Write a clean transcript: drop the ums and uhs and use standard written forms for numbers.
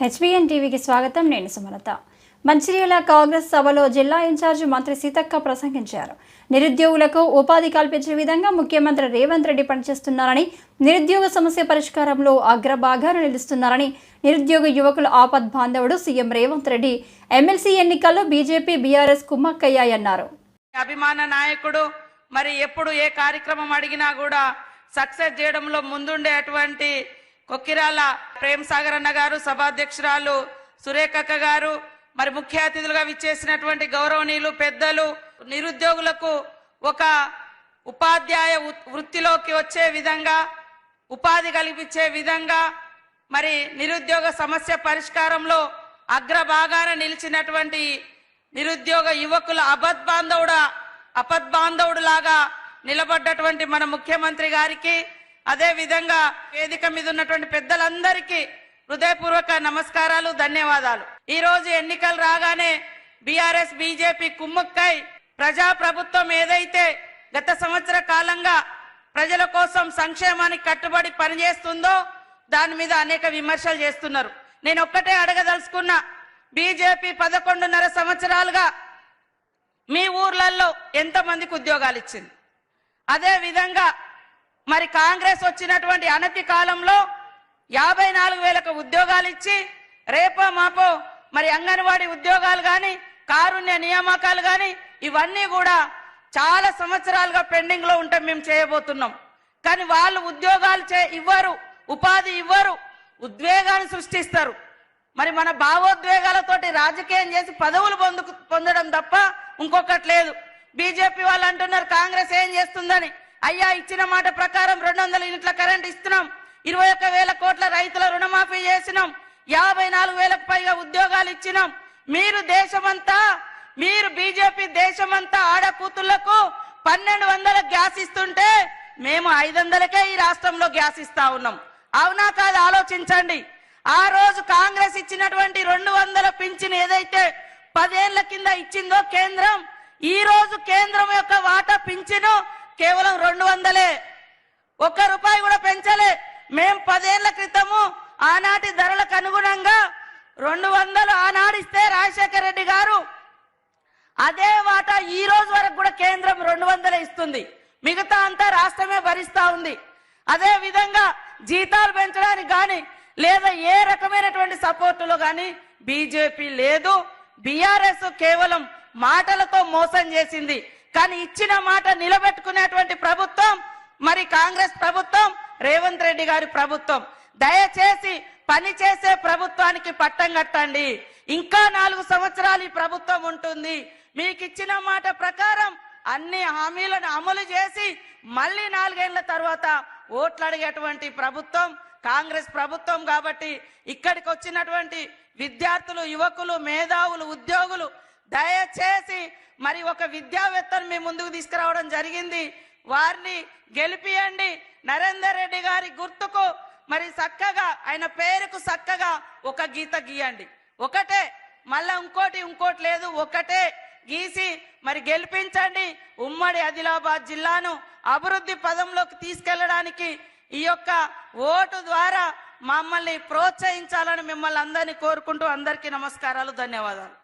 HBN టీవీకి స్వాగతం. నేను సుమలత. మంచిర్యాల కాంగ్రెస్ సభలో జిల్లా ఇన్ఛార్జ్ మంత్రి సీతక్క ప్రసంగించారు. నిరుద్యోగులకు ఉపాధి కల్పించే విధంగా ముఖ్యమంత్రి రేవంత్ రెడ్డి పనిచేస్తున్నారని, నిరుద్యోగ సమస్య పరిష్కారంలో అగ్రభాగాన నిలుస్తున్నారని, నిరుద్యోగ యువకుల ఆపద్ బాంధవుడు సీఎం రేవంత్ రెడ్డి ఎమ్మెల్సీ ఎన్నికల్లో బీజేపీ బీఆర్ఎస్ కుమ్మక్కయ్యాయన్నారు. అభిమాన నాయకుడు మరి ఎప్పుడు ఏ కార్యక్రమం అడిగినా కూడా సక్సెస్ చేయడంలో ముందుండేటువంటి కొక్కిరాల ప్రేమ్ సాగర్ అన్న గారు, సభాధ్యక్షురాలు సురేఖక్క గారు, మరి ముఖ్య అతిథులుగా విచ్చేసినటువంటి గౌరవనీయులు పెద్దలు, నిరుద్యోగులకు ఒక ఉపాధ్యాయ వృత్తిలోకి వచ్చే విధంగా, ఉపాధి కల్పించే విధంగా, మరి నిరుద్యోగ సమస్య పరిష్కారంలో అగ్రభాగాన నిలిచినటువంటి నిరుద్యోగ యువకుల అపద్బాంధవుడు లాగా నిలబడ్డటువంటి మన ముఖ్యమంత్రి గారికి, అదే విధంగా వేదిక మీద ఉన్నటువంటి పెద్దలందరికీ హృదయపూర్వక నమస్కారాలు, ధన్యవాదాలు. ఈ రోజు ఎన్నికలు రాగానే బీఆర్ఎస్ బీజేపీ కుమ్మక్కై ప్రజా ప్రభుత్వం ఏదైతే గత సంవత్సర కాలంగా ప్రజల కోసం సంక్షేమానికి కట్టుబడి పనిచేస్తుందో దాని మీద అనేక విమర్శలు చేస్తున్నారు. నేను ఒక్కటే అడగదలుచుకున్నా, బీజేపీ 11.5 సంవత్సరాలుగా మీ ఊర్లలో ఎంతమందికి ఉద్యోగాలు ఇచ్చింది? అదే విధంగా మరి కాంగ్రెస్ వచ్చినటువంటి అనతి కాలంలో 54,000 ఉద్యోగాలు ఇచ్చి రేపో మాపో మరి అంగన్వాడీ ఉద్యోగాలు కానీ, కారుణ్య నియామకాలు కానీ ఇవన్నీ కూడా చాలా సంవత్సరాలుగా పెండింగ్ లో ఉంటే మేము చేయబోతున్నాం. కానీ వాళ్ళు ఉద్యోగాలు ఇవ్వరు, ఉపాధి ఇవ్వరు, ఉద్వేగాన్ని సృష్టిస్తారు. మరి మన భావోద్వేగాలతోటి రాజకీయం చేసి పదవులు పొందడం తప్ప ఇంకొకటి లేదు. బీజేపీ వాళ్ళు అంటున్నారు కాంగ్రెస్ ఏం చేస్తుందని. అయ్యా, ఇచ్చిన మాట ప్రకారం 200 యూనిట్ల కరెంట్ ఇస్తున్నాం, 21,000 కోట్ల రైతుల రుణమాఫీ చేసినాం, 54,000కు పైగా ఉద్యోగాలు ఇచ్చినాం. మీరు బీజేపీ దేశమంతా ఆడకూతుళ్లకు 1,200 గ్యాస్ ఇస్తుంటే మేము 500కే ఈ రాష్ట్రంలో గ్యాస్ ఇస్తా ఉన్నాం. అవునా కాదు? ఆలోచించండి. ఆ రోజు కాంగ్రెస్ ఇచ్చినటువంటి 200 పింఛన్ ఏదైతే 10 ఏళ్ల కింద ఇచ్చిందో కేంద్రం, ఈ రోజు కేంద్రం యొక్క వాటా పింఛను కేవలం 200. ₹1 కూడా పెంచలే. మేం 10 ఏళ్ల క్రితము ఆనాటి ధరలకు అనుగుణంగా 200 ఆనాడిస్తే రాజశేఖర రెడ్డి గారు అదే వాటా ఈ రోజు వరకు కూడా కేంద్రం 200 ఇస్తుంది. మిగతా అంతా రాష్ట్రమే భరిస్తా ఉంది. అదే విధంగా జీతాలు పెంచడానికి కానీ లేదా ఏ రకమైనటువంటి సపోర్టులో కానీ బీజేపీ లేదు. బీఆర్ఎస్ కేవలం మాటలతో మోసం చేసింది. కానీ ఇచ్చిన మాట నిలబెట్టుకునేటువంటి ప్రభుత్వం మరి కాంగ్రెస్ ప్రభుత్వం, రేవంత్ రెడ్డి గారి ప్రభుత్వం. దయచేసి పనిచేసే ప్రభుత్వానికి పట్టం కట్టండి. ఇంకా 4 సంవత్సరాలు ఈ ప్రభుత్వం ఉంటుంది. మీకు ఇచ్చిన మాట ప్రకారం అన్ని హామీలను అమలు చేసి మళ్ళీ 4 ఏళ్ల తర్వాత ఓట్లు అడిగేటువంటి ప్రభుత్వం కాంగ్రెస్ ప్రభుత్వం. కాబట్టి ఇక్కడికి వచ్చినటువంటి విద్యార్థులు, యువకులు, మేధావులు, ఉద్యోగులు దయచేసి మరి ఒక విద్యావేత్తను మీ ముందుకు తీసుకురావడం జరిగింది. వారిని గెలిపియండి. నరేందర్ రెడ్డి గారి గుర్తుకు మరి చక్కగా ఆయన పేరుకు చక్కగా ఒక గీత గీయండి. ఒకటే, మళ్ళా ఇంకోటి లేదు, ఒకటే గీసి మరి గెలిపించండి. ఉమ్మడి ఆదిలాబాద్ జిల్లాను అభివృద్ధి పదంలోకి తీసుకెళ్లడానికి ఈ యొక్క ఓటు ద్వారా మమ్మల్ని ప్రోత్సహించాలని మిమ్మల్ని అందరినీ కోరుకుంటూ అందరికీ నమస్కారాలు, ధన్యవాదాలు.